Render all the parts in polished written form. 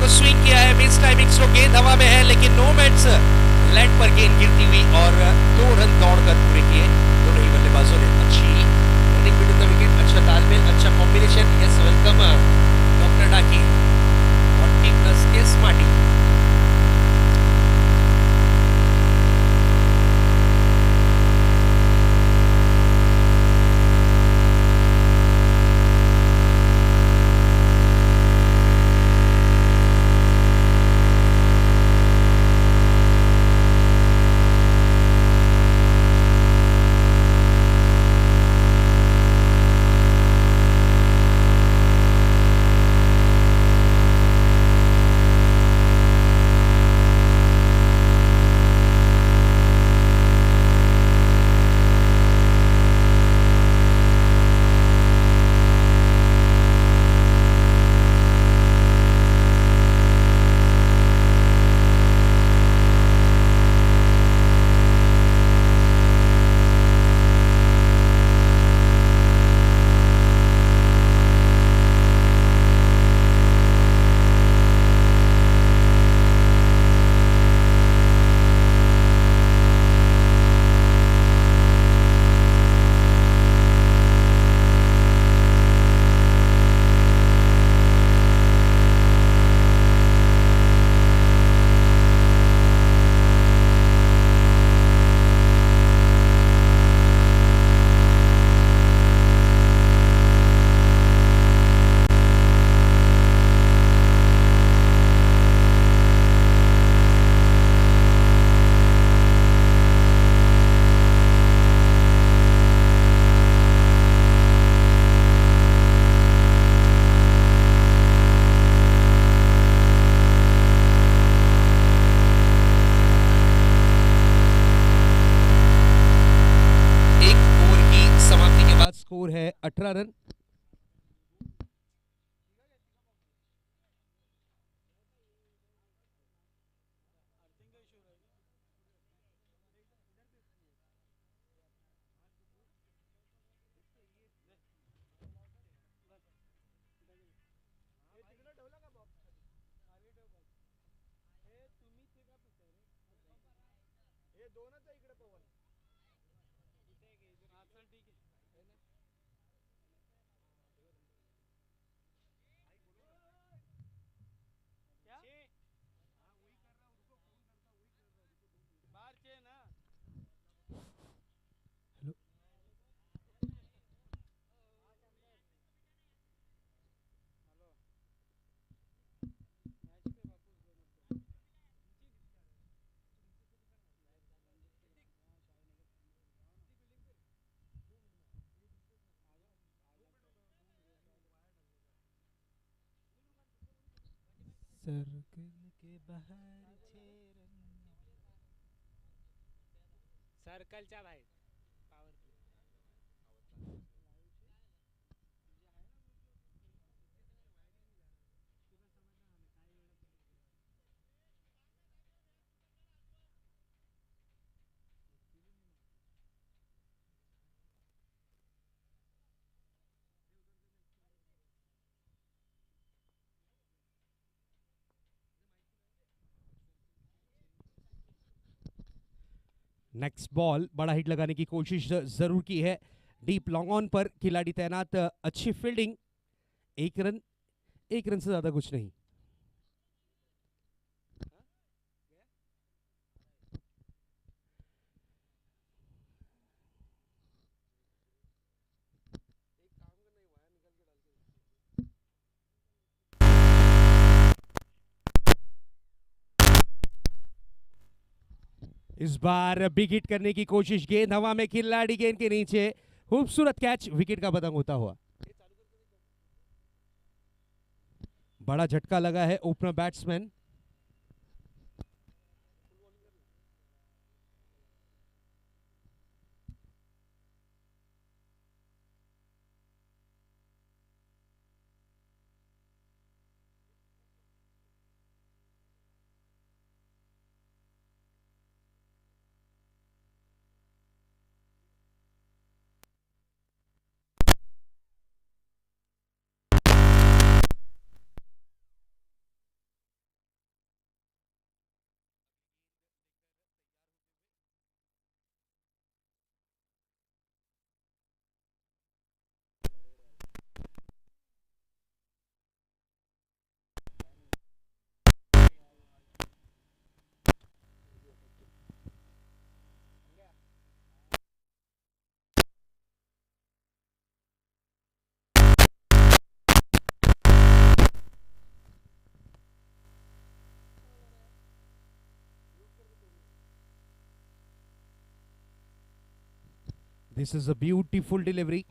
को स्विंग किया है, मिस टाइमिंग स्ट्रोक, गेंद हवा में है लेकिन नो मेट्स, लैंड पर गेंद गिरती हुई और 2 रन दौड़कर पूरे किए दोनों ही बल्लेबाजों ने। अच्छी रनिंग बिटवीन द विकेट, अच्छा तालमेल, अच्छा combination. Yes, welcome doctor Daki 40+ एस माटी। स्कोर है 18 रन। सर्कल के बाहर सर्कलच्या बाहेर पावर नेक्स्ट बॉल बड़ा हिट लगाने की कोशिश जरूर की है, डीप लॉन्ग ऑन पर खिलाड़ी तैनात, अच्छी फील्डिंग, 1 रन से ज्यादा कुछ नहीं। इस बार बिग हिट करने की कोशिश, गेंद हवा में, खिलाड़ी गेंद के नीचे, खूबसूरत कैच, विकेट का पतंग होता हुआ। बड़ा झटका लगा है opener batsman. This is a beautiful delivery.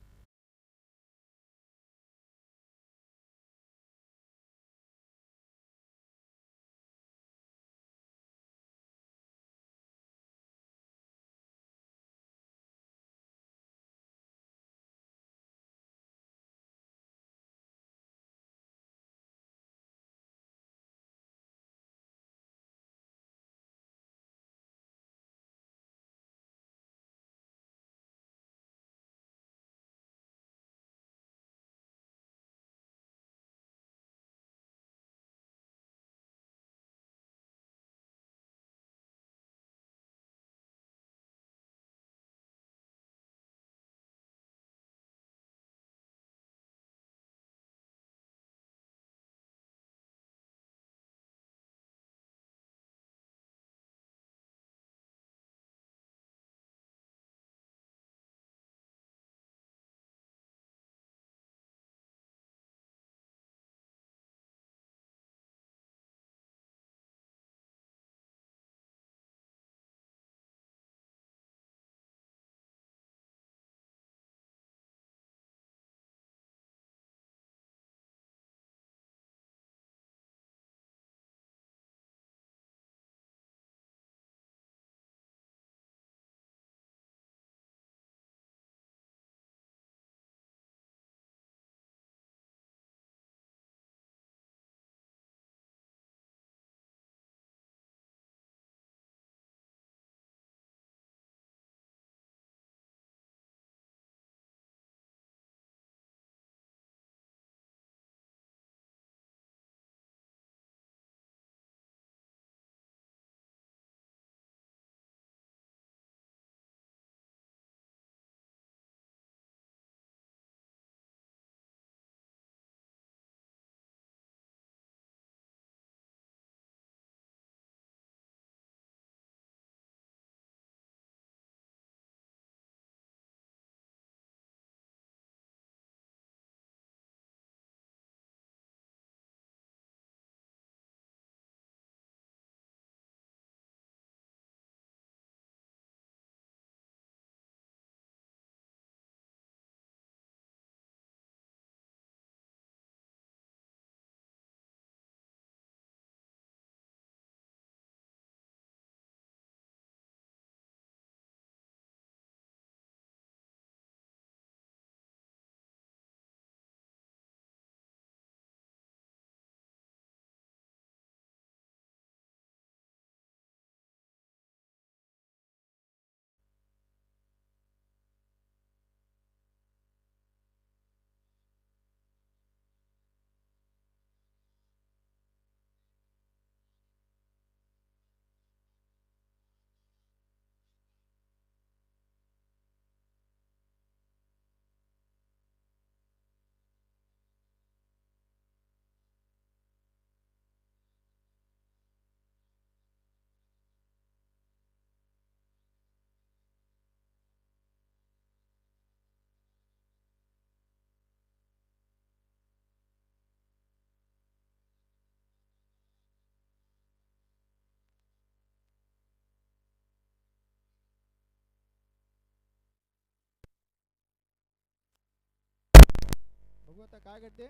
बघू आता काय करते.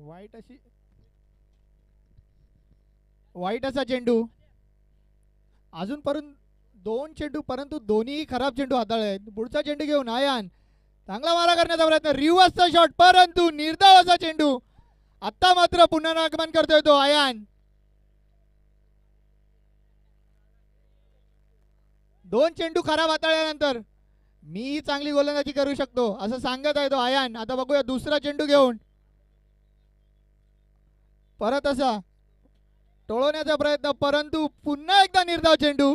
वाईट अशी वाईट असा चेंडू अजूनपर्यंत दोन चेंडू परंतु दोन्ही खराब चेंडू हाताळले आहेत. पुढचा चेंडू घेऊन आयान चांगला मारा करण्याचा प्रयत्न रिव्हर्सचा शॉट परंतु निर्धाव असा चेंडू. आता मात्र पुन्हा आगमन करतोय तो आयान. दोन चेंडू खराब हाताळल्यानंतर मी चांगली गोलंदाजी करू शकतो असं सांगत आहे तो आयान. आता बघूया दुसरा चेंडू घेऊन परत असा टोळवण्याचा प्रयत्न परंतु पुन्हा एकदा निर्धाव चेंडू.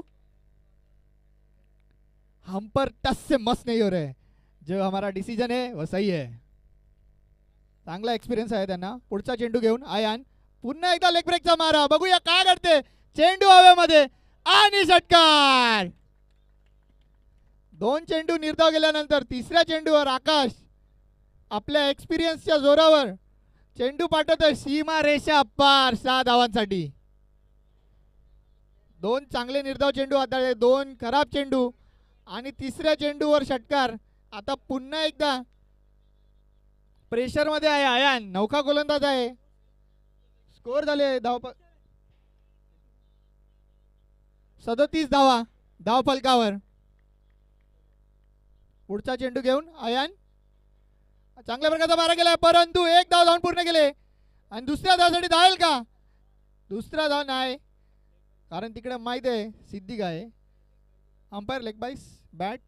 हम पर टच से मस नहीं हो रहे. जो हमारा डिसीजन है वो सही है. चांगला एक्सपिरियन्स आहे त्यांना. पुढचा चेंडू घेऊन आयान पुन्हा एकदा लेग ब्रेकचा मारा. बघूया काय करते. चेंडू हवेमध्ये आणि षटकार. दोन चेंडू निर्धाव गेल्यानंतर तिसऱ्या चेंडूवर आकाश आपल्या एक्सपिरियन्सच्या जोरावर चेंडू पाठवतोय सीमा रेषा पार 6 धावांसाठी. दोन चांगले निर्धाव चेंडू हाताळले, दोन खराब चेंडू आणि तिसऱ्या चेंडूवर षटकार. आता पुन्हा एकदा प्रेशर मध्ये आहे आयान, नौका गोलंदाज आहे. स्कोर झाले धाव 37 धावा धाव फलकावर. पुढचा चेंडू घेऊन आयान चांगल्या प्रकारचा मारा केलाय, परंतु एक धाव धावून पूर्ण केले. आणि दुसऱ्या धावासाठी धावेल का? दुसरा धाव नाही, कारण तिकडे माहिती आहे सिद्धी काय. अंपायर लेग बाईस बॅट,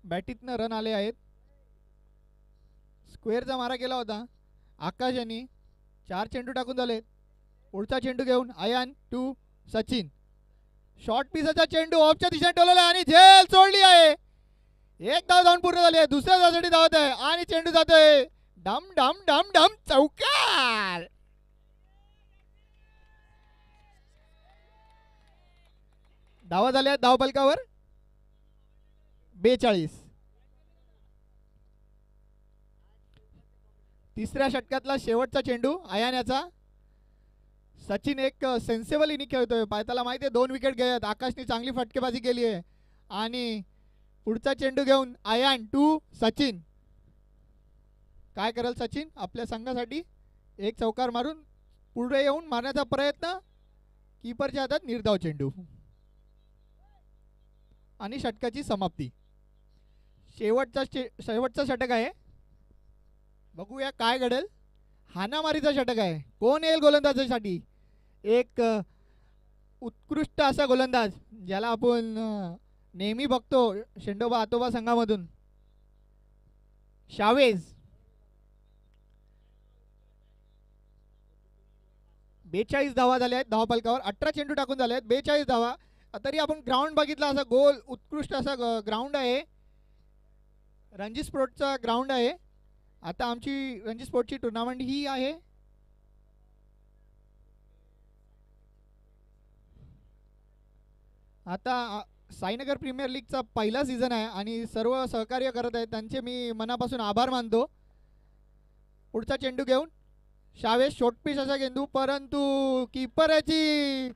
बॅटीतनं रन आले आहेत. स्क्वेअरचा मारा केला होता आकाश यांनी. 4 चेंडू टाकून झाले. पुढचा चेंडू घेऊन आयान टू सचिन. शॉर्ट पिसाचा चेंडू ऑफच्या दिशेने टोलवला आणि झेल सोडली आहे. एक धाव धावून पूर्ण झाली आहे. दुसऱ्या धावासाठी धावत आहे आणि चेंडू जातोय डम डम डम डम चौकार. धावा झाल्या धाव फलकावर 42. तिसऱ्या षटकातला शेवटचा चेंडू आयान्याचा. सचिन एक सेन्सेबल इनिंग खेळतोय, पायताला माहिती आहे 2 विकेट घ्यायत. आकाशने चांगली फटकेबाजी केली आहे. आणि पुढचा चेंडू घेऊन आयान टू सचिन. काय करेल सचिन आपल्या संघासाठी? एक चौकार मारून पुढे येऊन मारण्याचा प्रयत्न. कीपरच्या हातात निर्धाव चेंडू आणि षटकाची समाप्ती. शेवटचा षटक आहे, बघूया काय घडेल. हानामारीचा षटक आहे. कोण येईल गोलंदाजासाठी? एक उत्कृष्ट असा गोलंदाज ज्याला आपण नेहमी बघतो शेंडोबा आतोबा संघामधून, शावेज. 42 धावा झाल्या आहेत धाव फलकावर. 18 चेंडू टाकून झाले आहेत. 42 धावा. तरी आपण ग्राउंड बघितला, असा गोल उत्कृष्ट असा ग्राउंड आहे. रणजी स्पोर्टचा ग्राउंड आहे. आता आमची रणजी स्पोर्टची टुर्नामेंट ही आहे. आता साईनगर प्रीमियर लीगचा पहिला सीझन आहे आणि सर्व सहकार्य करत आहेत त्यांचे मी मनापासून आभार मानतो. पुढचा चेंडू घेऊन शावेश शॉर्टपिच असा चेंडू, परंतु कीपरची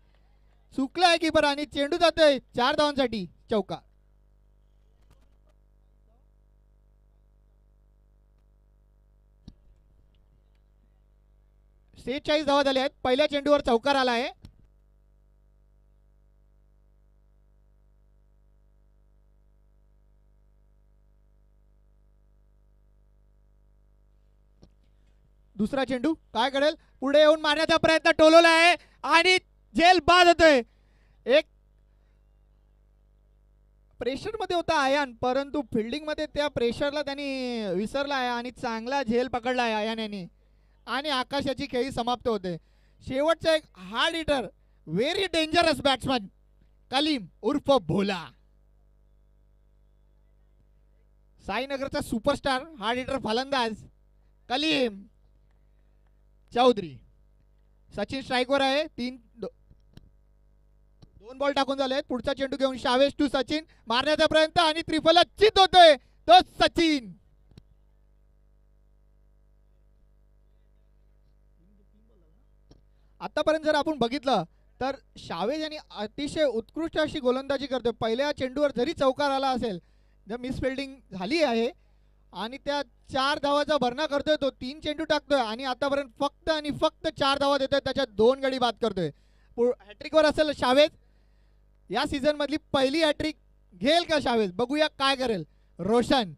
चुकला आहे कीपर आणि चेंडू जातोय 4 धावांसाठी चौका. से 40 धावा झाल्या आहेत. पहिल्या चेंडूवर चौकार आला आहे. दुसरा चेंडू काय करेल? पुढे येऊन मारण्याचा प्रयत्न टोलवला आहे आणि झेल बाद होतोय. एक प्रेशर मध्ये होता आयान, परंतु फिल्डिंग मध्ये त्या प्रेशरला त्यांनी विसरला आहे आणि चांगला झेल पकडला आहे आयान यांनी. आणि आकाशाची खेळी समाप्त होते. शेवटचा एक hard hitter, very dangerous batsman Kaleem उर्फ भोला. साईनगरचा सुपरस्टार हार्ड हिटर फलंदाज कलीम चौधरी. सचिन स्ट्राईकवर आहे. 2 बॉल टाकून झाले. पुढचा चेंडू घेऊन शावेश टू सचिन. मारण्याचा प्रयत्न आणि त्रिफला चित होतोय तो सचिन. आतापर्यंत जर आपण बघितलं तर शावेज यांनी अतिशय उत्कृष्ट अशी गोलंदाजी करतोय. पहिल्या चेंडूवर जरी चौकार आला असेल, जर मिसफिल्डिंग झाली आहे आणि त्या 4 धावाचा भरणा करतोय तो. 3 चेंडू टाकतोय आणि आतापर्यंत फक्त आणि फक्त 4 धावा देतोय. त्याच्यात 2 गडी बाद करतोय. हॅट्रिकवर असेल शावेज. या सीझन मधली पहिली हॅट्रिक घेईल का शावेज? बघूया काय करेल. रोशन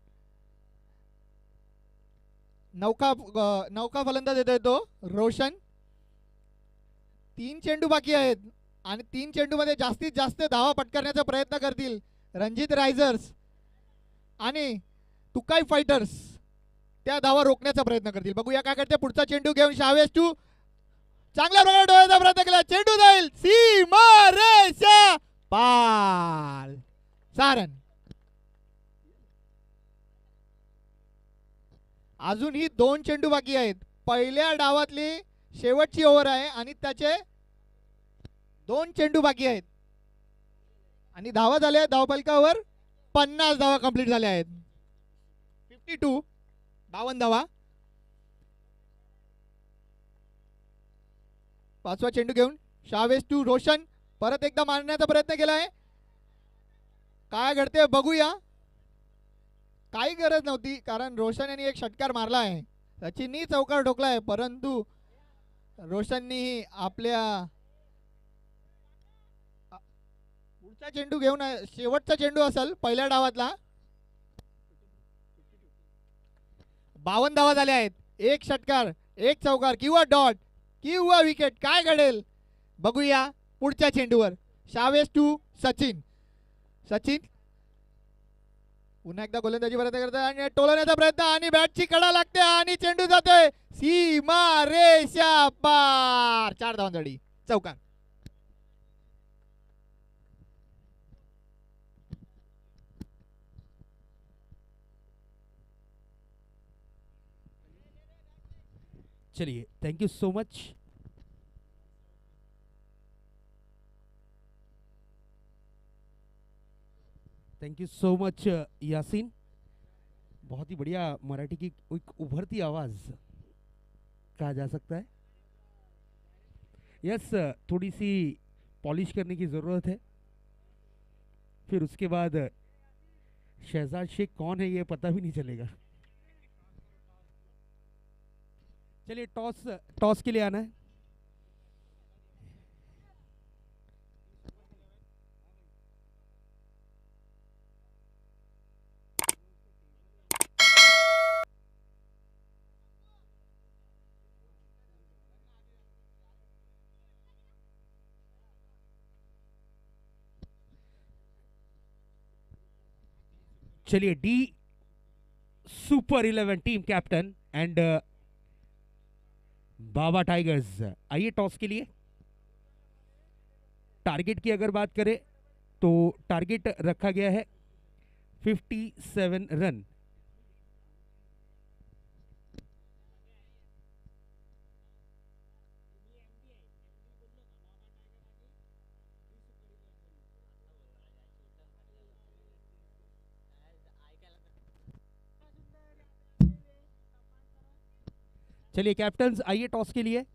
नौका फलंदाज येतोय तो रोशन. 3 चेंडू बाकी आहेत आणि 3 चेंडू मध्ये जास्तीत जास्त धावा पटकारण्याचा प्रयत्न करतील रणजित रायझर्स आणि तुकाई फायटर्स. त्या धावा रोखण्याचा प्रयत्न करतील. बघूया काय करते. पुढचा चेंडू घेऊन शावेश टू. चांगल्या प्रकारे डोळ्याचा प्रयत्न केला. चेंडू जाईल सीमारेषा पार. सारन. अजूनही 2 चेंडू बाकी आहेत. पहिल्या डावातली शेवटची ओव्हर आहे आणि त्याचे 2 चेंडू बाकी आहेत आणि धावा झाल्या धाव फलकावर 50 धावा कंप्लीट झाल्या आहेत. 52 52 धावा. पाचवा चेंडू घेऊन शावेस टू रोशन, परत एकदा मारण्याचा प्रयत्न केलाय. काय घडते बघूया. काही गरज नव्हती कारण रोशन यांनी एक षटकार मारला आहे. सचिननी चौकार ठोकलाय परंतु रोशननी आपल्या पुढचा चेंडू घेऊन शेवटचा चेंडू असेल पहिल्या डावातला. 52 धावा झाल्या आहेत. एक षटकार, एक चौकार किंवा डॉट किंवा विकेट, काय घडेल बघूया पुढच्या चेंडूवर. Chavez to Sachin. सचिन पुन्हा एकदा गोलंदाजी प्रयत्न करतात आणि टोलवण्याचा प्रयत्न आणि बॅटची कडा लागते आणि चेंडू जातोय सीमा रेषा पार. 4 धावांसाठी चौकार. चलिए thank you so much. Thank you so much Yasin. बहुत ही बढ़िया मराठी की एक उभरती आवाज कहा जा सकता है. यस थोड़ी सी पॉलिश करने की ज़रूरत है. फिर उसके बाद शहजाद शेख कौन है ये पता भी नहीं चलेगा. चलिए टॉस के लिए आना है. चलिए D super 11 team captain and Baba tigers आइए टॉस के लिए. टारगेट की अगर बात करें तो टारगेट रखा गया है 57 रन. चलिए कैप्टन्स आइए टॉस के लिए.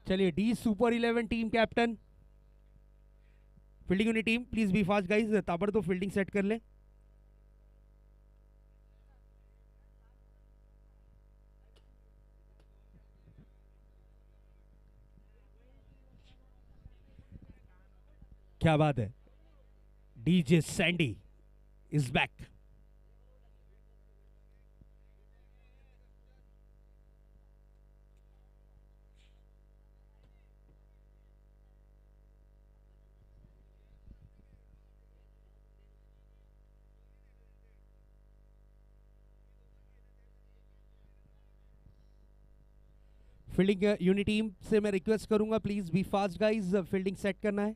चलिए D super 11 team captain fielding unit team please be fast guys. ताबड़तोड़ फील्डिंग सेट कर ले. क्या बात है. DJ Sandy is back. Fielding unit team से मैं रिक्वेस्ट करूंगा please be fast guys. Fielding set करना है.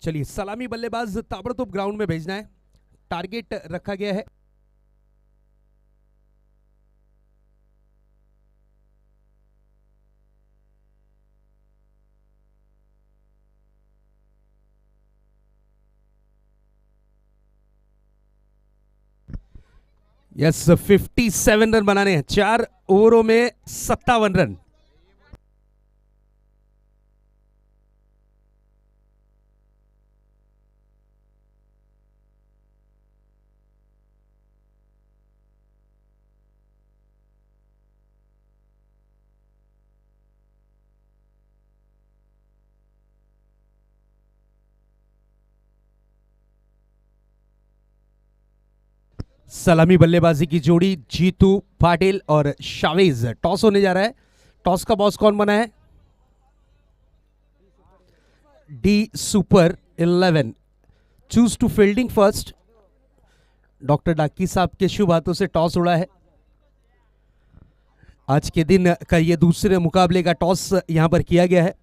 चलिए सलामी बल्लेबाज ताबड़तोड़ ग्राउंड में भेजना है. टारगेट रखा गया है यस 57 रन बनाने हैं. 4 ओवरों में 57 रन. सलामी बल्लेबाजी की जोड़ी जीतू पाटिल और शावेज। टॉस होने जा रहा है। टॉस का बॉस कौन बना है? The super 11 choose to fielding first. Doctor Daki साहब के शुभ हाथों से टॉस उड़ा है। आज के दिन का ये दूसरे मुकाबले का टॉस यहां पर किया गया है।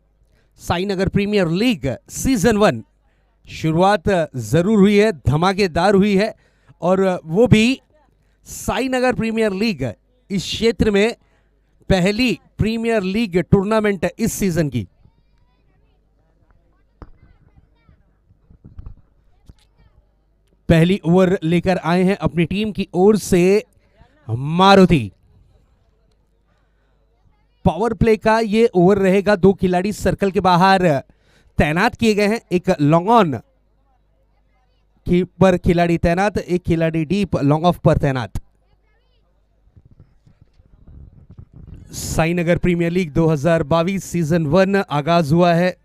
साईनगर प्रीमियर लीग सीजन 1 शुरुआत जरूर हुई है, धमाकेदार हुई है, और वो भी साईनगर प्रीमियर लीग इस क्षेत्र में पहली प्रीमियर लीग टूर्नामेंट इस सीजन की। पहली ओवर लेकर आए हैं अपनी टीम की ओर से मारुति। पावर प्ले का ये ओवर रहेगा। 2 खिलाड़ी सर्कल के बाहर तैनात किए गए हैं। एक लॉन्ग ऑन पर खिलाड़ी तैनात, एक खिलाड़ी डीप लॉन्ग ऑफ पर तैनात। साईनगर प्रीमियर लीग 2022 सीजन 1 आगाज हुआ है।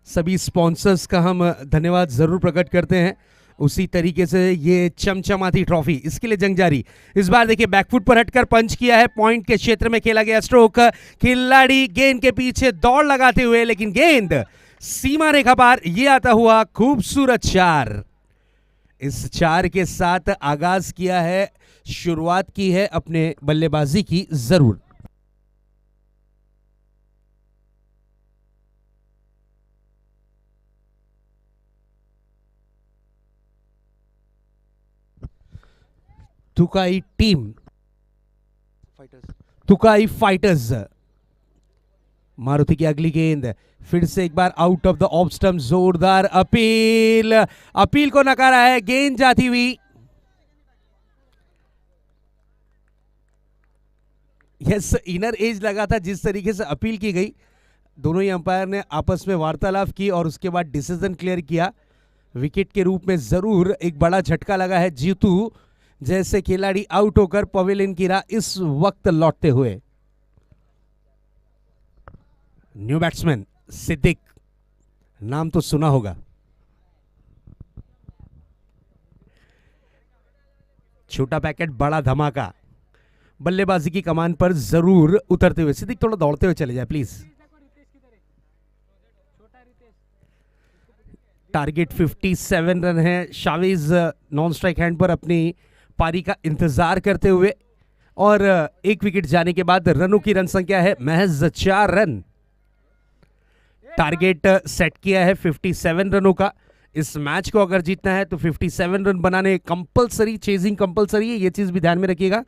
सभी स्पॉन्सर्स का हम धन्यवाद जरूर प्रकट करते हैं। उसी तरीके से ये चमचमाती ट्रॉफी, इसके लिए जंग जारी। इस बार देखिए बैकफुट पर हटकर पंच किया है। पॉइंट के क्षेत्र में खेला गया स्ट्रोक। खिलाड़ी गेंद के पीछे दौड़ लगाते हुए, लेकिन गेंद सीमा रेखा पार। ये आता हुआ खूबसूरत 4। इस 4 के साथ आगाज किया है, शुरुआत की है अपने बल्लेबाजी की जरूर। Tukai team, Tukai fighters. मारुति की अगली गेंद फिर से एक बार out of the off stump. जोरदार अपील, अपील को नकारा है। गेंद जाती हुई। यस, इनर एज लगा था जिस तरीके से अपील की गई। दोनों ही अंपायर ने आपस में वार्तालाप की और उसके बाद डिसीजन क्लियर किया। विकेट के रूप में जरूर एक बड़ा झटका लगा है जीतू जैसे खिलाड़ी आउट होकर पवेलियन की राह इस वक्त लौटते हुए। न्यू बैट्समैन सिद्दीक, नाम तो सुना होगा। छोटा पैकेट बड़ा धमाका। बल्लेबाजी की कमान पर जरूर उतरते हुए। सिद्दीक थोड़ा दौड़ते हुए चले जाए प्लीज। टारगेट 57 रन है। शावेज नॉन स्ट्राइक हैंड पर अपनी पारी का इंतजार करते हुए, और एक विकेट जाने के बाद रनों की रन संख्या है महज 4 रन। टारगेट सेट किया है 57 रनों का। इस मैच को अगर जीतना है तो 57 रन बनाने कंपलसरी, चेजिंग कंपलसरी है, ये चीज भी ध्यान में रखिएगा।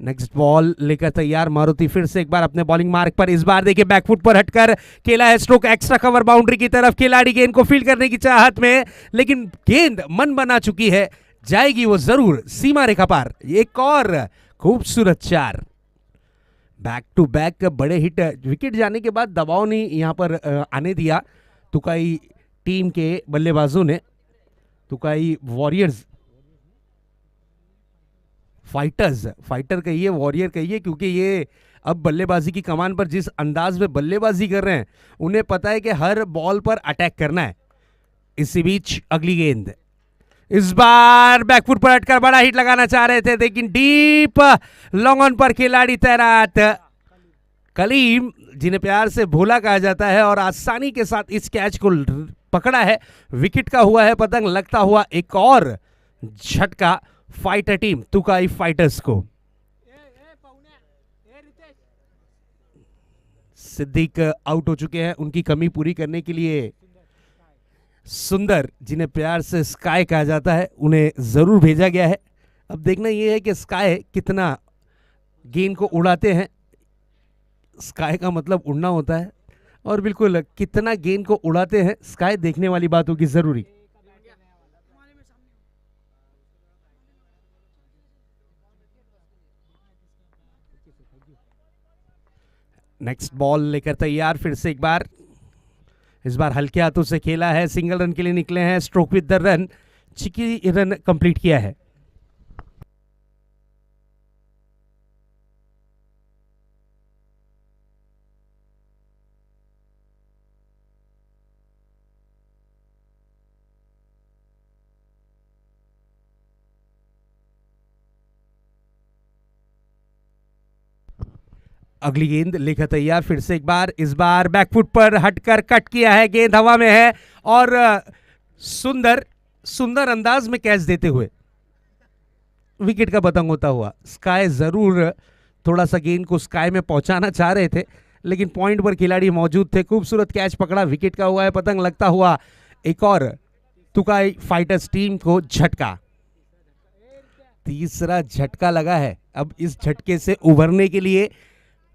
नेक्स्ट बॉल लेकर तैयार मारुति फिर से एक बार अपने बॉलिंग मार्क पर। इस बार देखिए बैकफुट पर हटकर खेला है स्ट्रोक एक्स्ट्रा कवर बाउंड्री की तरफ। खिलाड़ी गेंद को फील्ड करने की चाहत में, लेकिन गेंद मन बना चुकी है, जाएगी वो जरूर सीमा रेखा पार। एक और खूबसूरत 4। बैक टू बैक बड़े हिट। विकेट जाने के बाद दबाव नहीं यहां पर आने दिया तुकाई टीम के बल्लेबाजों ने। तुकाई वॉरियर्स, फाइटर्स, फाइटर कहिए, वॉरियर कहिए, क्योंकि ये अब बल्लेबाजी की कमान पर जिस अंदाज में बल्लेबाजी कर रहे हैं, उन्हें पता है कि हर बॉल पर अटैक करना है। इसी बीच अगली गेंद, इस बार बैकफुट पर हटकर बड़ा हिट लगाना चाह रहे थे, लेकिन डीप लॉन्ग ऑन पर खिलाड़ी तैनात कलीम, जिन्हें प्यार से भोला कहा जाता है, और आसानी के साथ इस कैच को पकड़ा है। विकेट का हुआ है पतंग, लगता हुआ एक और झटका फाइटर टीम तुकाई फाइटर्स को। सिद्दीक आउट हो चुके हैं। उनकी कमी पूरी करने के लिए सुंदर, जिन्हें प्यार से स्काई कहा जाता है, उन्हें जरूर भेजा गया है। अब देखना यह है कि स्काई कितना गेंद को उड़ाते हैं। स्काई का मतलब उड़ना होता है, और बिल्कुल कितना गेंद को उड़ाते हैं स्काई देखने वाली बात होगी जरूरी। नेक्स्ट बॉल लेकर तैयार फिर से एक बार। इस बार हल्के हाथों से खेला है, सिंगल रन के लिए निकले हैं। Stroke with the run, cheeky run complete किया है। अगली गेंद लेकर तैयार, फिर से एक बार, इस बार बैकफुट पर हटकर कट किया है, गेंद हवा में है और सुंदर सुंदर अंदाज में कैच देते हुए विकेट का पतंग होता हुआ। स्काई जरूर थोड़ा सा गेंद को स्काई में पहुंचाना चाह रहे थे, लेकिन पॉइंट पर खिलाड़ी मौजूद थे। खूबसूरत कैच पकड़ा, विकेट का हुआ है पतंग लगता हुआ। एक और तुकाई फाइटर्स टीम को झटका, तीसरा झटका लगा है। अब इस झटके से उभरने के लिए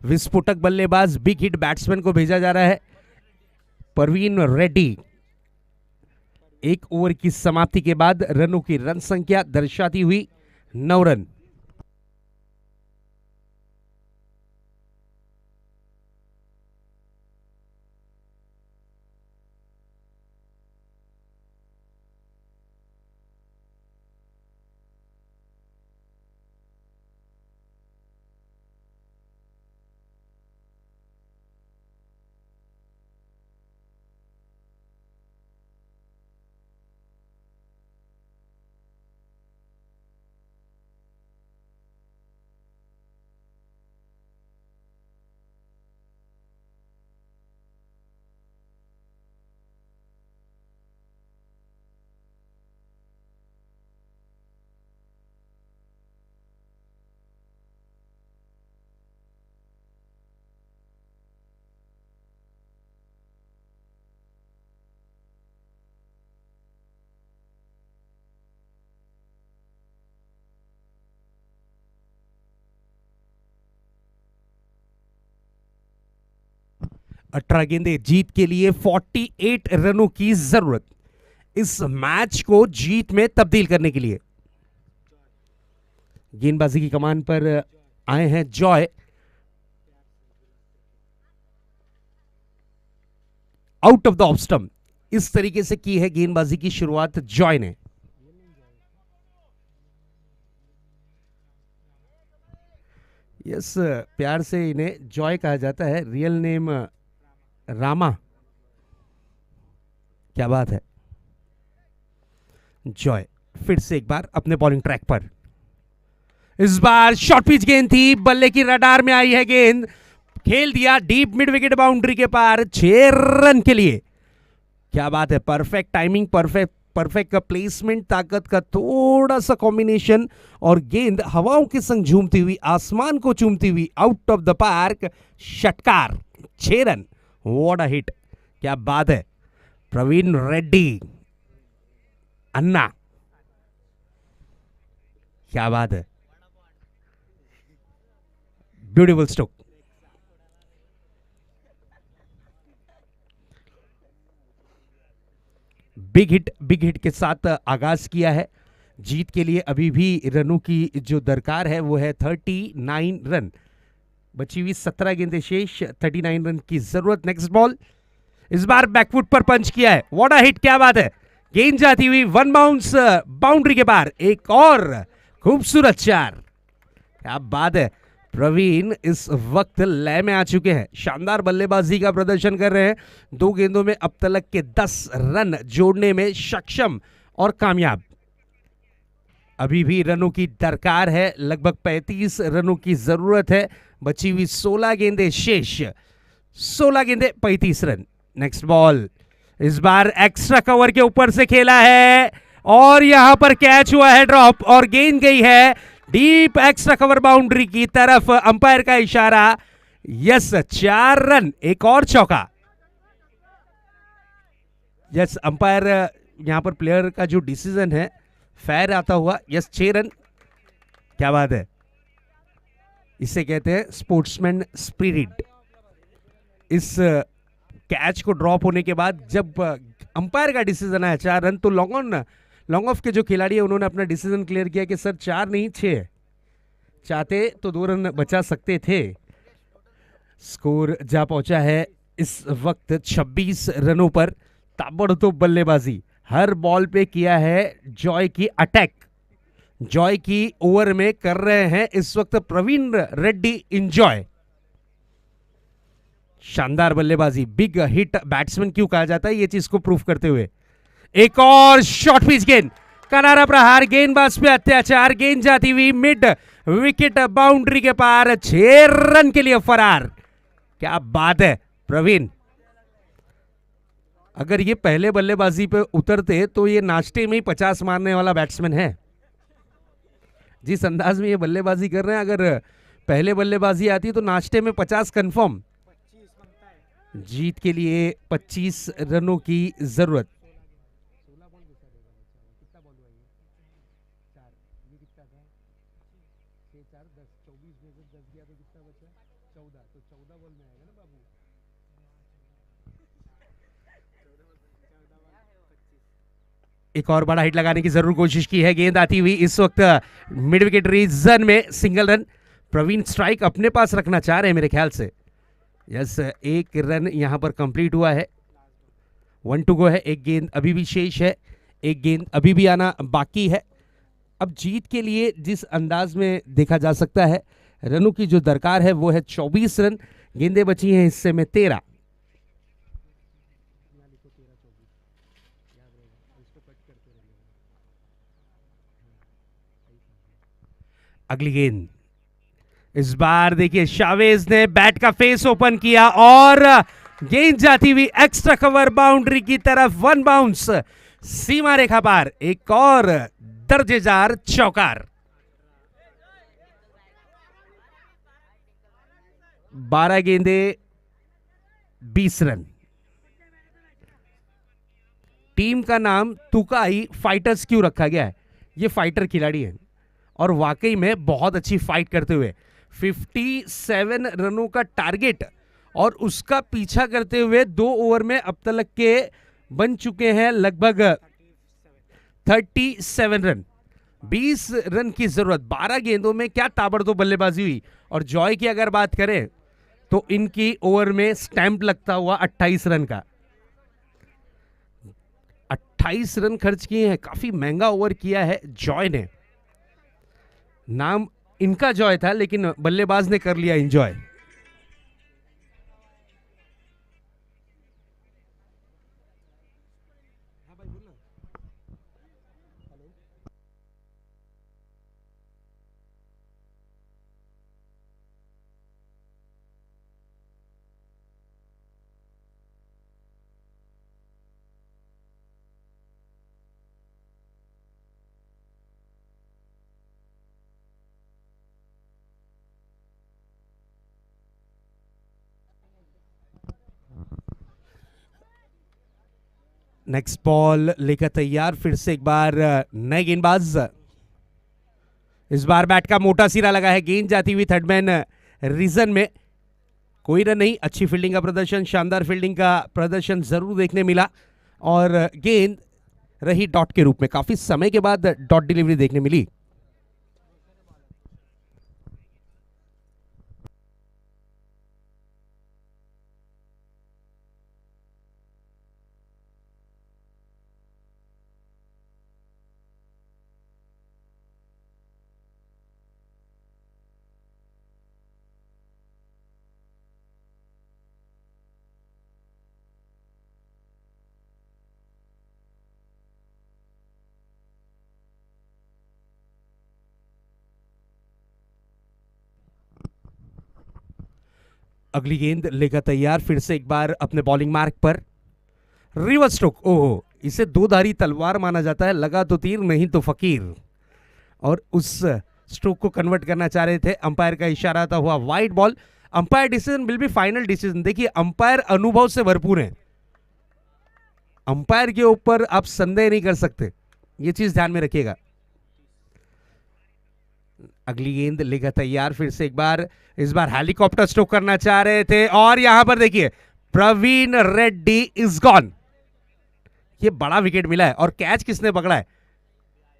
विस्फोटक बल्लेबाज बिग हिट बैट्समैन को भेजा जा रहा है, परवीन रेड्डी। एक ओवर की समाप्ति के बाद रनों की रन संख्या दर्शाती हुई 9 रन। अठारह गेंदे, जीत के लिए 48 रनों की जरूरत इस मैच को जीत में तब्दील करने के लिए। गेंदबाजी की कमान पर आए हैं Joy. Out of the off stump, इस तरीके से की है गेंदबाजी की शुरुआत जॉय ने। यस, प्यार से इन्हें जॉय कहा जाता है, रियल नेम रामा। क्या बात है। जॉय फिर से एक बार अपने बॉलिंग ट्रैक पर, इस बार शॉर्ट पिच गेंद थी, बल्ले की रडार में आई है गेंद, खेल दिया डीप मिड विकेट बाउंड्री के पार, 6 रन के लिए। क्या बात है, परफेक्ट टाइमिंग, परफेक्ट का प्लेसमेंट, ताकत का थोड़ा सा कॉम्बिनेशन और गेंद हवाओं के संग झूमती हुई, आसमान को चूमती हुई, आउट ऑफ द पार्क, षटकार, 6 रन। व्हाट अ हिट, क्या बात है। प्रवीण रेड्डी अन्ना, क्या बात है, ब्यूटीफुल स्ट्रोक। बिग हिट के साथ आगाज किया है। जीत के लिए अभी भी रनों की जो दरकार है वो है 39 रन। बची हुई 17 गेंदें शेष, 39 रन की जरूरत। नेक्स्ट बॉल, इस बार बैकफुट पर पंच किया है, व्हाट अ हिट, क्या बात है। गेंद जाती हुई वन बाउंस बाउंड्री के पार, एक और खूबसूरत 4, क्या बात है। प्रवीण इस वक्त लय में आ चुके हैं, शानदार बल्लेबाजी का प्रदर्शन कर रहे हैं। 2 गेंदों में अब तक के 10 रन जोड़ने में सक्षम और कामयाब। अभी भी रनों की दरकार है, लगभग 35 रनों की जरूरत है। बची हुई 16 गेंदें शेष, 16 गेंदें 35 रन। नेक्स्ट बॉल, इस बार एक्स्ट्रा कवर के ऊपर से खेला है और यहां पर कैच हुआ है ड्रॉप और गेंद गई है डीप एक्स्ट्रा कवर बाउंड्री की तरफ। अंपायर का इशारा, यस, 4 रन, एक और चौका। यस, अंपायर यहां पर प्लेयर का जो डिसीजन है फेयर आता हुआ, यस, 6 रन, क्या बात है। इसे कहते हैं स्पोर्ट्समैन स्पिरिट। इस कैच को ड्रॉप होने के बाद जब अंपायर का डिसीजन आया 4 रन, तो लॉन्ग ऑफ के जो खिलाड़ी है उन्होंने अपना डिसीजन क्लियर किया कि सर 4 नहीं 6, चाहते तो 2 रन बचा सकते थे। स्कोर जा पहुंचा है इस वक्त 26 रनों पर। ताबड़तोड़ बल्लेबाजी हर बॉल पे किया है जॉय की अटैक। जॉय की ओवर में कर रहे हैं इस वक्त प्रवीण रेड्डी इंजॉय। शानदार बल्लेबाजी, बिग हिट बैट्समैन क्यों कहा जाता है ये चीज को प्रूफ करते हुए। एक और शॉर्ट पिच गेंद, करारा प्रहार, गेंदबाज पे अत्याचार, गेंद जाती हुई मिड विकेट बाउंड्री के पार, 6 रन के लिए फरार। क्या बात है प्रवीण, अगर ये पहले बल्लेबाजी पे उतरते तो ये नाश्ते में ही 50 मारने वाला बैट्समैन है। जिस अंदाज में ये बल्लेबाजी कर रहे हैं, अगर पहले बल्लेबाजी आती तो नाश्ते में 50 कंफर्म। जीत के लिए 25 रनों की जरूरत। एक और बड़ा हिट लगाने की जरूर कोशिश की है, गेंद आती हुई इस वक्त मिड विकेट रीजन में, सिंगल रन। प्रवीण स्ट्राइक अपने पास रखना चाह रहे हैं मेरे ख्याल से। यस, एक रन यहां पर कंप्लीट हुआ है, 1 टू गो है। एक गेंद अभी भी शेष है, एक गेंद अभी भी आना बाकी है। अब जीत के लिए जिस अंदाज में देखा जा सकता है, रनों की जो दरकार है वो है 24 रन। गेंदें बची हैं हिस्से में 13। अगली गेंद, इस बार देखिए शावेज ने बैट का फेस ओपन किया और गेंद जाती हुई एक्स्ट्रा कवर बाउंड्री की तरफ, 1 बाउंस सीमा रेखा पार। एक और दर्जेदार चौकार। 12 गेंदे 20 रन। टीम का नाम तुकाई फाइटर्स क्यों रखा गया है? ये फाइटर खिलाड़ी हैं और वाकई में बहुत अच्छी फाइट करते हुए 57 रनों का टारगेट और उसका पीछा करते हुए 2 ओवर में अब तक के बन चुके हैं लगभग 37 रन। 20 रन की जरूरत, 12 गेंदों में क्या ताबड़तोड़ बल्लेबाजी हुई। और जॉय की अगर बात करें तो इनकी ओवर में स्टैंप लगता हुआ 28 रन का। 28 रन खर्च किए हैं, काफी महंगा ओवर किया है जॉय ने। नाम इनका जॉय था लेकिन बल्लेबाज ने कर लिया एंजॉय। नेक्स्ट बॉल लेकर तैयार, फिर से एक बार नए गेंदबाज। इस बार बैट का मोटा सिरा लगा है, गेंद जाती हुई थर्ड मैन रीजन में। कोई रन नहीं, अच्छी फील्डिंग का प्रदर्शन, शानदार फील्डिंग का प्रदर्शन जरूर देखने मिला और गेंद रही डॉट के रूप में। काफी समय के बाद डॉट डिलीवरी देखने मिली। अगली गेंद लेकर तैयार, फिर से एक बार अपने बॉलिंग मार्क पर। रिवर्स स्ट्रोक, ओहो, इसे 2 धारी तलवार माना जाता है, लगा तो तीर नहीं तो फकीर। और उस स्ट्रोक को कन्वर्ट करना चाह रहे थे, अंपायर का इशारा था, हुआ wide ball. Umpire decision will be final decision. देखिए अंपायर अनुभव से भरपूर है, अंपायर के ऊपर आप संदेह नहीं कर सकते, ये चीज ध्यान में रखिएगा। अगली गेंद लेकर तैयार, फिर से एक बार, इस बार हेलीकॉप्टर स्ट्रोक करना चाह रहे थे और यहां पर देखिए प्रवीण रेड्डी इज गॉन। ये बड़ा विकेट मिला है और कैच किसने पकड़ा है?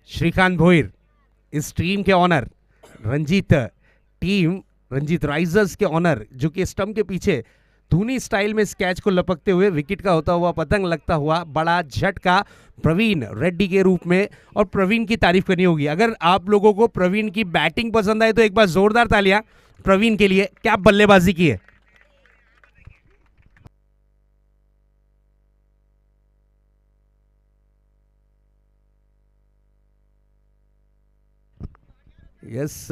श्रीकांत भोईर, इस टीम के owner, Ranjeet team, Ranjeet risers के ऑनर, जो कि स्टंप के पीछे धोनी स्टाइल में इस कैच को लपकते हुए विकेट का होता हुआ पतंग लगता हुआ बड़ा झटका प्रवीण रेड्डी के रूप में। और प्रवीण की तारीफ करनी होगी, अगर आप लोगों को प्रवीण की बैटिंग पसंद आए तो एक बार जोरदार तालियां प्रवीण के लिए, क्या बल्लेबाजी की है। यस,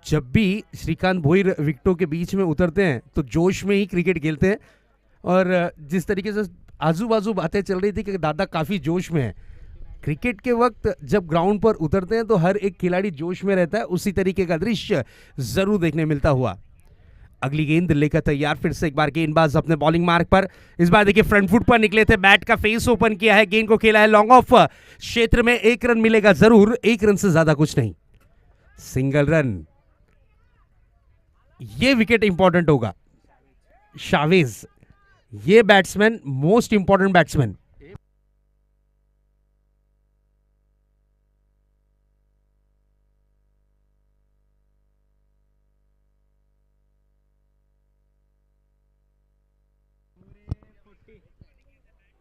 जब भी श्रीकांत भोईर विकेटों के बीच में उतरते हैं तो जोश में ही क्रिकेट खेलते हैं। और जिस तरीके से आजू बाजू बातें चल रही थी कि दादा काफी जोश में है, क्रिकेट के वक्त जब ग्राउंड पर उतरते हैं तो हर एक खिलाड़ी जोश में रहता है, उसी तरीके का दृश्य जरूर देखने मिलता हुआ। अगली गेंद लेकर तैयार, फिर से एक बार गेंदबाज अपने बॉलिंग मार्क पर। इस बार देखिए फ्रंट फुट पर निकले थे, बैट का फेस ओपन किया है, गेंद को खेला है लॉन्ग ऑफ, क्षेत्र में 1 रन मिलेगा जरूर, 1 रन से ज्यादा कुछ नहीं, सिंगल रन। ये विकेट इंपॉर्टेंट होगा। शावेज, ये batsman most important batsman.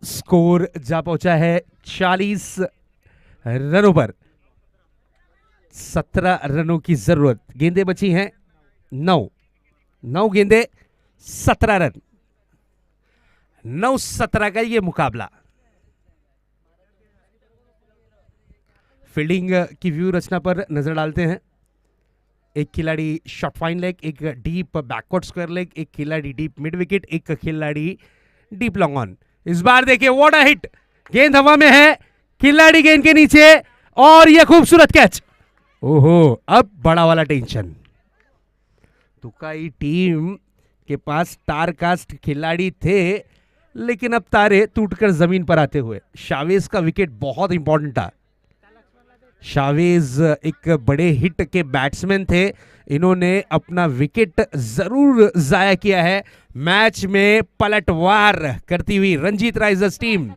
Score जा पहुंचा है 40 रनों पर, 17 रनों की जरूरत। गेंदें बची हैं 9 गेंदें 17 रन, 9-17 का ये मुकाबला। फील्डिंग की व्यू रचना पर नजर डालते हैं। एक खिलाड़ी शॉर्ट फाइन लेग, एक डीप बैकवर्ड स्क्वायर लेग, एक खिलाड़ी डीप मिड विकेट, एक खिलाड़ी डीप लॉन्ग ऑन। इस बार देखिए व्हाट अ हिट, गेंद हवा में है, खिलाड़ी गेंद के नीचे, और यह खूबसूरत कैच। ओहो, अब बड़ा वाला टेंशन। तुकाई टीम के पास स्टार कास्ट खिलाड़ी थे, लेकिन अब तारे टूटकर जमीन पर आते हुए। शावेज का विकेट बहुत इंपॉर्टेंट था। शावेज एक बड़े हिट के बैट्समैन थे, इन्होंने अपना विकेट जरूर जाया किया है। मैच में पलटवार करती हुई रंजीत राइजर्स टीम,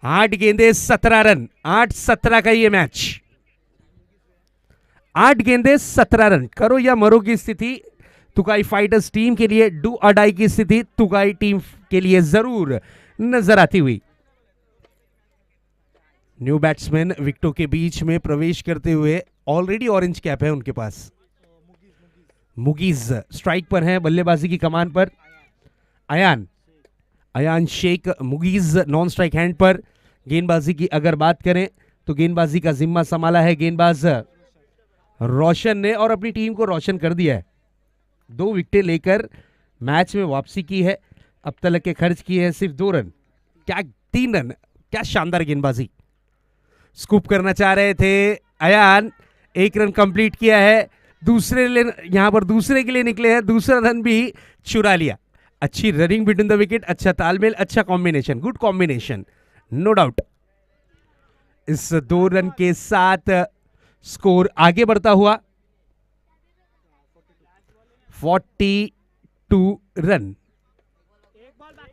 8 गेंदे 17 रन, 8-17 का ये मैच, 8 गेंदे 17 रन। करो या मरो की स्थिति तुकाई फाइटर्स टीम के लिए, डू और डाई की स्थिति तुकाई टीम के लिए जरूर नजर आती हुई। न्यू बैट्समैन विकेटों के बीच में प्रवेश करते हुए, ऑलरेडी ऑरेंज कैप है उनके पास। मुगीज स्ट्राइक पर हैं, बल्लेबाजी की कमान पर Ayan Shaikh. Mugis non strike hand पर। गेंदबाजी की अगर बात करें तो गेंदबाजी का जिम्मा संभाला है गेंदबाज रोशन ने, और अपनी टीम को रोशन कर दिया है। 2 विकेटें लेकर मैच में वापसी की है। अब तक के खर्च किए हैं सिर्फ 2 रन, क्या 3 रन, क्या शानदार गेंदबाजी। स्कूप करना चाह रहे थे अयान, 1 रन कंप्लीट किया है। यहां पर दूसरे के लिए निकले हैं, दूसरा रन भी चुरा लिया। अच्छी रनिंग बिटवीन द विकेट, अच्छा तालमेल, अच्छा combination, good combination, no doubt. इस 2 रन के साथ स्कोर आगे बढ़ता हुआ 42 run.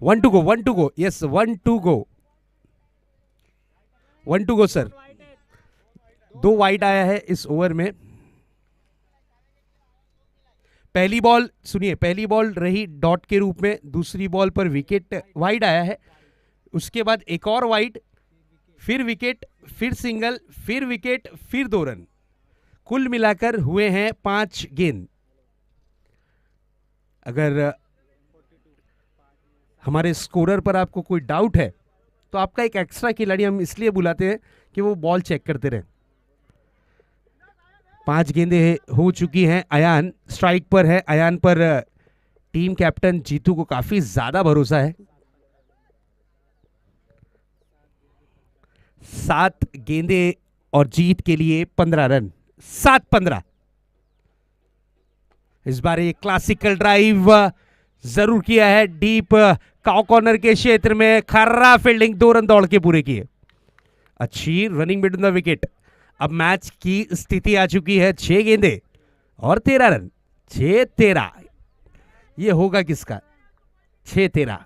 1 to go, yes 1 to go sir. 2 wide आया है इस ओवर में। पहली बॉल सुनिए, पहली बॉल रही डॉट के रूप में, दूसरी बॉल पर विकेट वाइड आया है, उसके बाद एक और वाइड, फिर विकेट, फिर सिंगल, फिर विकेट, फिर 2 रन। कुल मिलाकर हुए हैं 5 गेंद। अगर हमारे स्कोरर पर आपको कोई डाउट है तो आपका एक एक्स्ट्रा खिलाड़ी हम इसलिए बुलाते हैं कि वो बॉल चेक करते रहे। 5 गेंदें हो चुकी हैं। अयान स्ट्राइक पर है। अयान पर टीम कैप्टन जीतू को काफी ज्यादा भरोसा है। 7 गेंदें और जीत के लिए 15 रन, 7-15। इस बार ये क्लासिकल ड्राइव जरूर किया है, डीप काउ कॉर्नर के क्षेत्र में, खर्रा फील्डिंग, 2 रन दौड़ के पूरे किए। अच्छी रनिंग बिटवीन द विकेट। अब मैच की स्थिति आ चुकी है 6 गेंदे और 13 रन, 6-13। ये होगा किसका? 6-13।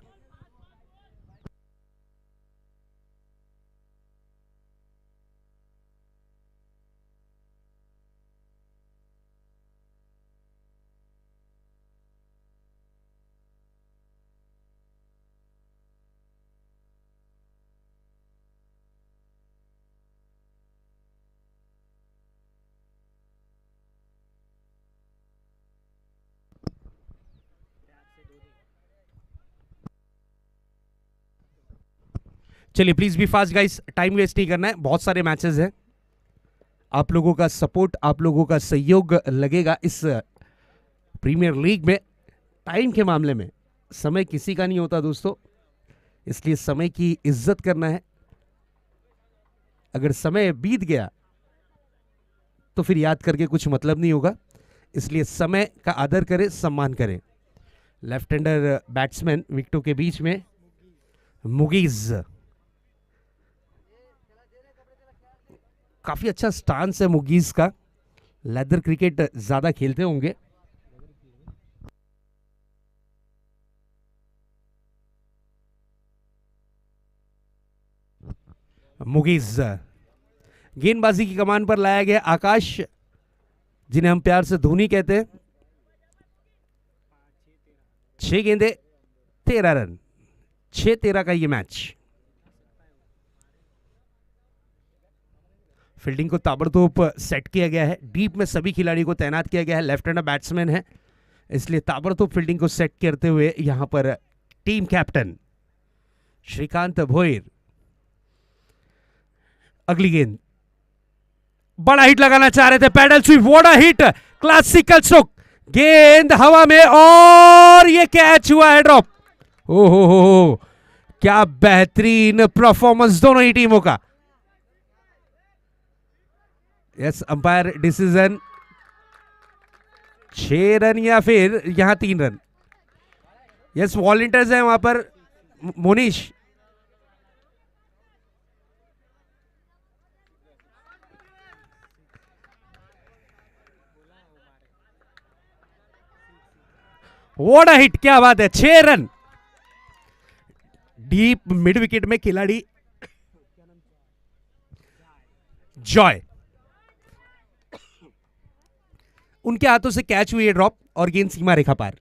चलिए please be fast guys, time waste नहीं करना है, बहुत सारे मैचेस हैं। आप लोगों का सपोर्ट, आप लोगों का सहयोग लगेगा इस प्रीमियर लीग में। टाइम के मामले में समय किसी का नहीं होता दोस्तों, इसलिए समय की इज्जत करना है। अगर समय बीत गया तो फिर याद करके कुछ मतलब नहीं होगा, इसलिए समय का आदर करें, सम्मान करें। लेफ्ट हैंडर बैट्समैन विकेटों के बीच में मुगीज, काफी अच्छा स्टांस है मुगीज का, लेदर क्रिकेट ज्यादा खेलते होंगे। मुगीज गेंदबाजी की कमान पर लाया गया आकाश, जिन्हें हम प्यार से धोनी कहते हैं। 6 गेंदे 13 रन, 6-13 का ये मैच। फील्डिंग को ताबड़तोड़ सेट किया गया है, डीप में सभी खिलाड़ियों को तैनात किया गया है। लेफ्ट हैंडर बैट्समैन है, इसलिए ताबड़तोड़ फील्डिंग को सेट करते हुए यहां पर टीम कैप्टन श्रीकांत भोयर। अगली गेंद, बड़ा हिट लगाना चाह रहे थे, paddle sweep, what a hit, classical stroke, गेंद हवा में और ये कैच हुआ है, ड्रॉप। ओहो, क्या बेहतरीन परफॉर्मेंस दोनों ही टीमों का। यस, अंपायर डिसीजन 6 रन या फिर यहां 3 रन। यस, वॉलंटियर्स हैं वहां पर, मोनीश। व्हाट अ हिट, क्या बात है, 6 रन। डीप मिड विकेट में खिलाड़ी जॉय, उनके हाथों से कैच हुई है ड्रॉप और गेंद सीमा रेखा पार।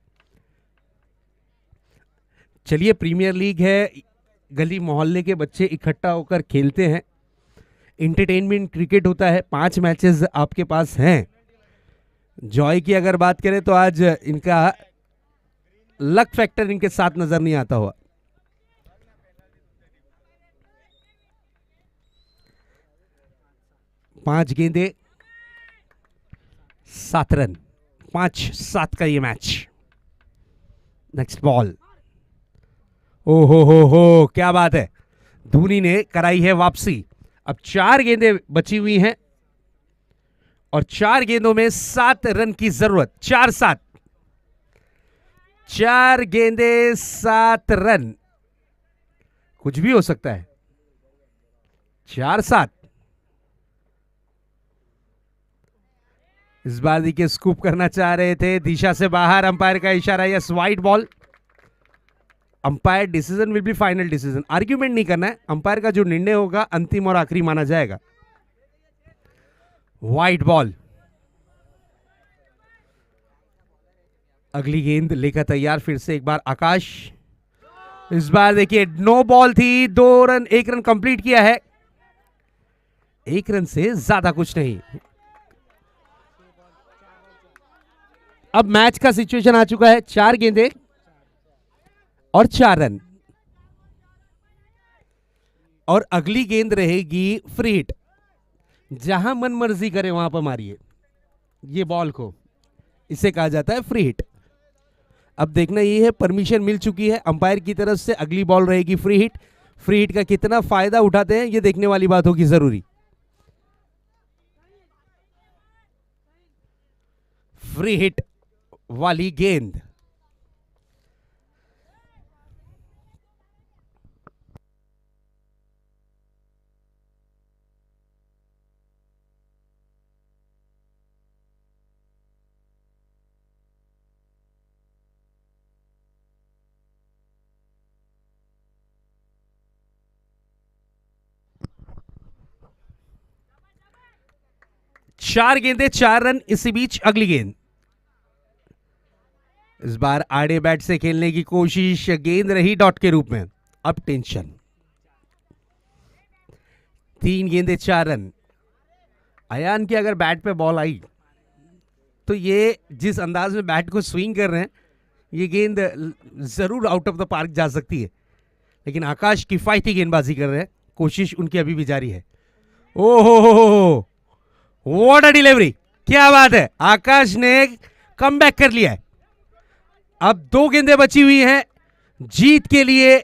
चलिए, प्रीमियर लीग है, गली मोहल्ले के बच्चे इकट्ठा होकर खेलते हैं, इंटरटेनमेंट क्रिकेट होता है। 5 मैचेस आपके पास हैं। जॉय की अगर बात करें तो आज इनका लक फैक्टर इनके साथ नजर नहीं आता हुआ। पांच गेंदे 7 रन, 5-7 का ये मैच। नेक्स्ट बॉल, ओ हो, क्या बात है, धोनी ने कराई है वापसी। अब 4 गेंदें बची हुई हैं और 4 गेंदों में 7 रन की जरूरत। 4-7, 4 गेंदे 7 रन, कुछ भी हो सकता है। 4-7, इस बार देखिए स्कूप करना चाह रहे थे, दिशा से बाहर, अंपायर का इशारा, yes, wide ball. Umpire decision will be final decision, argument नहीं करना है, अंपायर का जो निर्णय होगा अंतिम और आखिरी माना जाएगा। वाइड बॉल, अगली गेंद लेकर तैयार फिर से एक बार आकाश। इस बार देखिए नो बॉल थी, 2 रन, 1 रन कंप्लीट किया है, 1 रन से ज्यादा कुछ नहीं। अब मैच का सिचुएशन आ चुका है, 4 गेंदे और 4 रन, और अगली गेंद रहेगी फ्री हिट, जहां मन मर्जी करे वहां पर मारिए ये बॉल को, इसे कहा जाता है फ्री हिट। अब देखना ये है, परमिशन मिल चुकी है अंपायर की तरफ से, अगली बॉल रहेगी फ्री हिट। फ्री हिट का कितना फायदा उठाते हैं ये देखने वाली बात होगी जरूरी। फ्री हिट वाली गेंद, चार गेंदे 4 रन। इसी बीच अगली गेंद, इस बार आड़े बैट से खेलने की कोशिश, गेंद रही डॉट के रूप में। अब टेंशन, 3 गेंदे 4 रन। अयान की अगर बैट पे बॉल आई तो ये जिस अंदाज में बैट को स्विंग कर रहे हैं, ये गेंद जरूर आउट ऑफ द पार्क जा सकती है, लेकिन आकाश किफायती गेंदबाजी कर रहे हैं, कोशिश उनकी अभी भी जारी है। ओहो, व्हाट अ डिलीवरी, क्या बात है, आकाश ने कमबैक कर लिया है। अब 2 गेंदें बची हुई हैं, जीत के लिए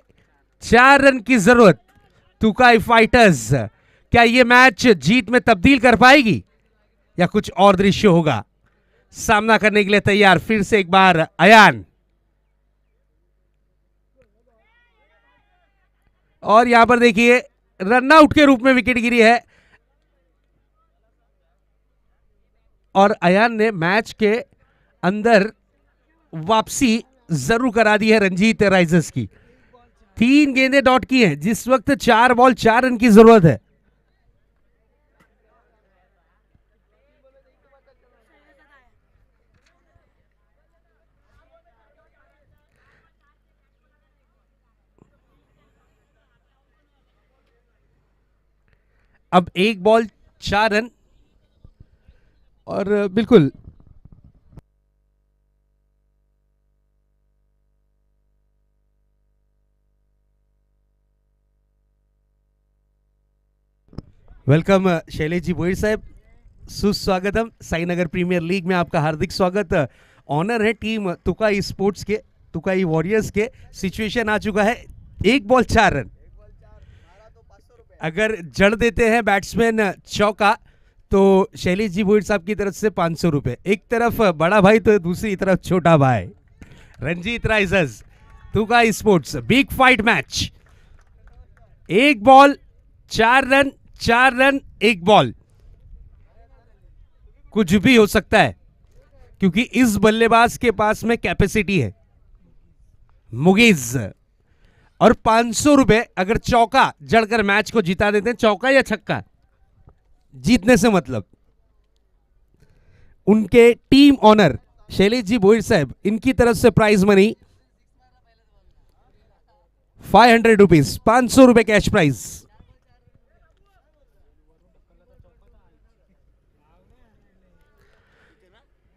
4 रन की जरूरत। तुकाई फाइटर्स क्या ये मैच जीत में तब्दील कर पाएगी या कुछ और दृश्य होगा? सामना करने के लिए तैयार फिर से एक बार अयान, और यहां पर देखिए रन आउट के रूप में विकेट गिरी है और अयान ने मैच के अंदर वापसी जरूर करा दी है रंजीत राइजर्स की। 3 गेंदें डॉट की हैं, जिस वक्त 4 बॉल 4 रन की जरूरत है। अब 1 बॉल 4 रन, और बिल्कुल वेलकम शैलेश जी बोईर साहब, सुस्वागतम। साईनगर प्रीमियर लीग में आपका हार्दिक स्वागत। ऑनर है टीम तुकाई स्पोर्ट्स के, तुकाई वॉरियर्स के। सिचुएशन आ चुका है 1 बॉल 4 रन। अगर जड़ देते हैं बैट्समैन चौका तो शैलेश जी बोईर साहब की तरफ से 500 रुपए। एक तरफ बड़ा भाई तो दूसरी तरफ छोटा भाई। Ranjit risers Tukai sports, big fight match. 1 ball 4 run, 4 run 1 ball, कुछ भी हो सकता है क्योंकि इस बल्लेबाज के पास में कैपेसिटी है। मुगीज, और 500 रुपए अगर चौका जड़कर मैच को जिता देते हैं, चौका या छक्का जीतने से मतलब। उनके टीम ऑनर शैलेश जी बोईर साहब, इनकी तरफ से प्राइज मनी 500 रुपीज, 500 रुपए कैश प्राइज।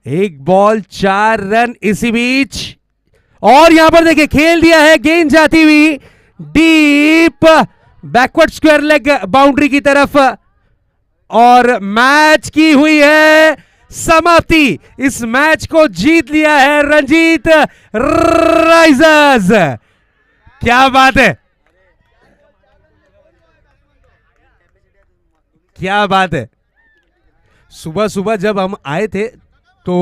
एक बॉल 4 रन इसी बीच, और यहां पर देखिए खेल दिया है गेंद जाती हुई deep backward square leg boundary की तरफ, और मैच की हुई है समाप्ति। इस मैच को जीत लिया है रंजीत राइजर्स। क्या बात है, क्या बात है। सुबह सुबह जब हम आए थे तो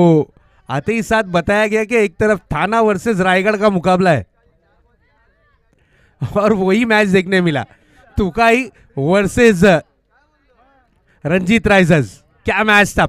आते ही साथ बताया गया कि एक तरफ थाना वर्सेस रायगढ़ का मुकाबला है, और वही मैच देखने मिला, तुकाई वर्सेस रंजीत राइजर्स। क्या मैच था।